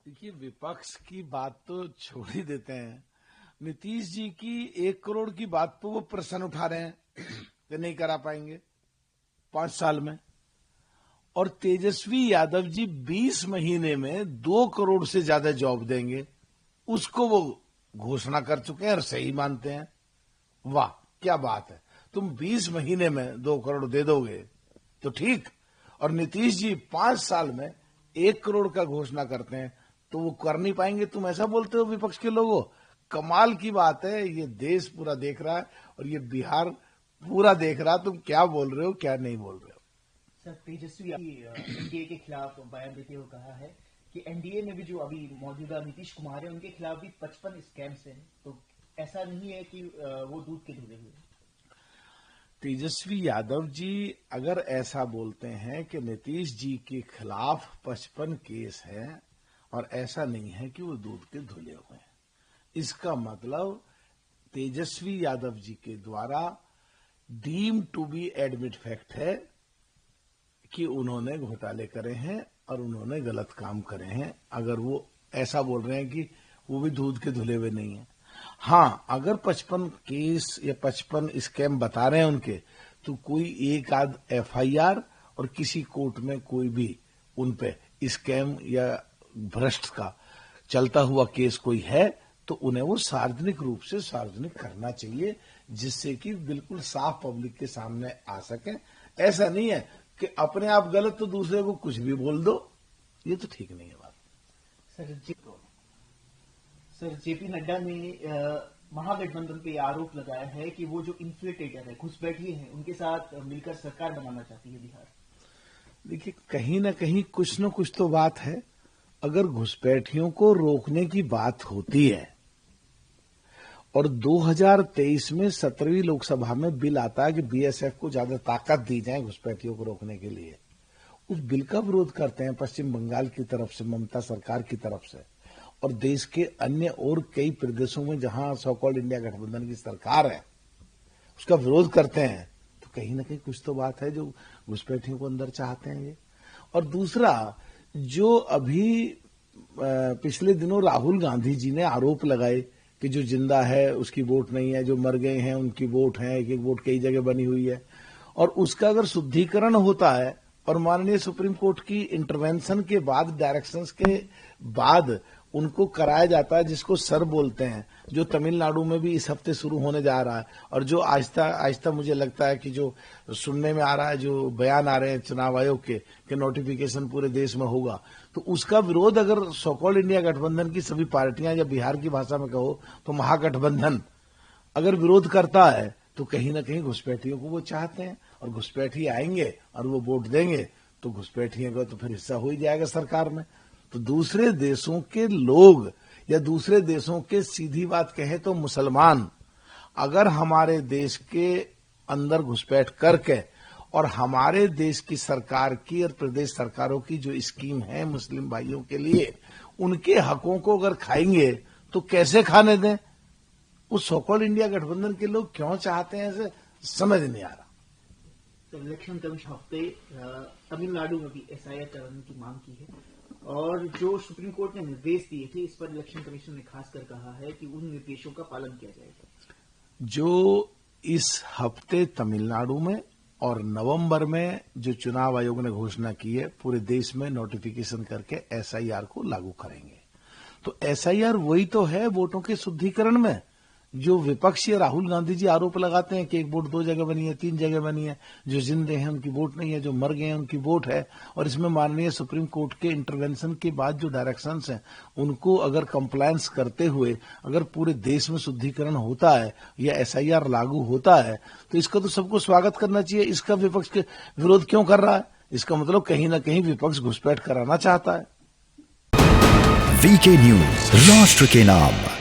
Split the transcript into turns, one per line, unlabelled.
देखिए, विपक्ष की बात तो छोड़ ही देते हैं। नीतीश जी की 1 करोड़ की बात पर वो प्रश्न उठा रहे हैं कि नहीं करा पाएंगे 5 साल में। और तेजस्वी यादव जी 20 महीने में 2 करोड़ से ज्यादा जॉब देंगे, उसको वो घोषणा कर चुके हैं और सही मानते हैं। वाह, क्या बात है। तुम 20 महीने में 2 करोड़ दे दोगे तो ठीक, और नीतीश जी 5 साल में 1 करोड़ का घोषणा करते हैं तो वो कर नहीं पाएंगे, तुम ऐसा बोलते हो विपक्ष के लोगों। कमाल की बात है, ये देश पूरा देख रहा है और ये बिहार पूरा देख रहा है, तुम क्या बोल रहे हो क्या नहीं बोल रहे हो।
सर, तेजस्वी एनडीए के खिलाफ बयान देते हुए कहा है कि एनडीए में भी जो अभी मौजूदा नीतीश कुमार है उनके खिलाफ भी 55 स्कैम्स हैं, तो ऐसा नहीं है कि वो दूध के धुले हुए।
तेजस्वी यादव जी अगर ऐसा बोलते हैं कि नीतीश जी के खिलाफ 55 केस हैं और ऐसा नहीं है कि वो दूध के धुले हुए हैं, इसका मतलब तेजस्वी यादव जी के द्वारा deem to be admit fact है कि उन्होंने घोटाले करे हैं और उन्होंने गलत काम करे हैं। अगर वो ऐसा बोल रहे हैं कि वो भी दूध के धुले हुए नहीं है। हाँ, अगर 55 केस या 55 स्कैम बता रहे हैं उनके, तो कोई एक आध एफआईआर और किसी कोर्ट में कोई भी उन पे स्कैम या भ्रष्ट का चलता हुआ केस कोई है तो उन्हें वो सार्वजनिक रूप से सार्वजनिक करना चाहिए, जिससे कि बिल्कुल साफ पब्लिक के सामने आ सके। ऐसा नहीं है कि अपने आप गलत तो दूसरे को कुछ भी बोल दो, ये तो ठीक नहीं है बात।
सर, जेपी नड्डा ने महागठबंधन पे आरोप लगाया है कि वो जो इन्फ्लेटेटर है, घुसपैठिए हैं, उनके साथ मिलकर सरकार बनाना चाहती है बिहार।
देखिए, कहीं ना कहीं कुछ न कुछ तो बात है। अगर घुसपैठियों को रोकने की बात होती है और 2023 में 17वीं लोकसभा में बिल आता है कि बीएसएफ को ज्यादा ताकत दी जाए घुसपैठियों को रोकने के लिए, उस बिल का विरोध करते हैं पश्चिम बंगाल की तरफ से, ममता सरकार की तरफ से, और देश के अन्य और कई प्रदेशों में जहां सो कॉल्ड इंडिया गठबंधन की सरकार है उसका विरोध करते हैं, तो कहीं ना कहीं कुछ तो बात है जो घुसपैठियों को अंदर चाहते हैं ये। और दूसरा, जो अभी पिछले दिनों राहुल गांधी जी ने आरोप लगाए कि जो जिंदा है उसकी वोट नहीं है, जो मर गए हैं उनकी वोट है, एक एक वोट कई जगह बनी हुई है, और उसका अगर शुद्धिकरण होता है और माननीय सुप्रीम कोर्ट की इंटरवेंशन के बाद, डायरेक्शंस के बाद उनको कराया जाता है, जिसको सर बोलते हैं, जो तमिलनाडु में भी इस हफ्ते शुरू होने जा रहा है, और जो आहिस्ता आहिस्ता मुझे लगता है कि जो सुनने में आ रहा है, जो बयान आ रहे हैं चुनाव आयोग के कि नोटिफिकेशन पूरे देश में होगा, तो उसका विरोध अगर सो कॉल्ड इंडिया गठबंधन की सभी पार्टियां, या बिहार की भाषा में कहो तो महागठबंधन अगर विरोध करता है, तो कहीं ना कहीं घुसपैठियों को वो चाहते हैं, और घुसपैठी आएंगे और वो वोट देंगे तो घुसपैठियों का तो फिर हिस्सा हो ही जाएगा सरकार में। तो दूसरे देशों के लोग या दूसरे देशों के, सीधी बात कहे तो मुसलमान, अगर हमारे देश के अंदर घुसपैठ करके और हमारे देश की सरकार की और प्रदेश सरकारों की जो स्कीम है मुस्लिम भाइयों के लिए, उनके हकों को अगर खाएंगे तो कैसे खाने दें। उस सो कॉल्ड इंडिया गठबंधन के लोग क्यों चाहते हैं, ऐसे समझ नहीं आ रहा।
तो इलेक्शन कमीशन हफ्ते तमिलनाडु में भी एसआईआर कराने की मांग की है, और जो सुप्रीम कोर्ट ने निर्देश दिए थे इस पर इलेक्शन कमीशन ने खासकर कहा है कि उन निर्देशों का पालन किया जाएगा।
जो इस हफ्ते तमिलनाडु में और नवंबर में जो चुनाव आयोग ने घोषणा की है, पूरे देश में नोटिफिकेशन करके एसआईआर को लागू करेंगे। तो एसआईआर वही तो है वोटों के शुद्धिकरण में, जो विपक्षी राहुल गांधी जी आरोप लगाते हैं कि एक वोट 2 जगह बनी है, 3 जगह बनी है, जो जिंदे हैं उनकी वोट नहीं है, जो मर गए हैं उनकी वोट है। और इसमें माननीय सुप्रीम कोर्ट के इंटरवेंशन के बाद जो डायरेक्शंस हैं उनको अगर कंप्लायंस करते हुए अगर पूरे देश में शुद्धिकरण होता है या एसआईआर लागू होता है, तो इसका तो सबको स्वागत करना चाहिए। इसका विपक्ष के विरोध क्यों कर रहा है? इसका मतलब कहीं ना कहीं विपक्ष घुसपैठ कराना चाहता है।
वीके न्यूज, राष्ट्र के नाम।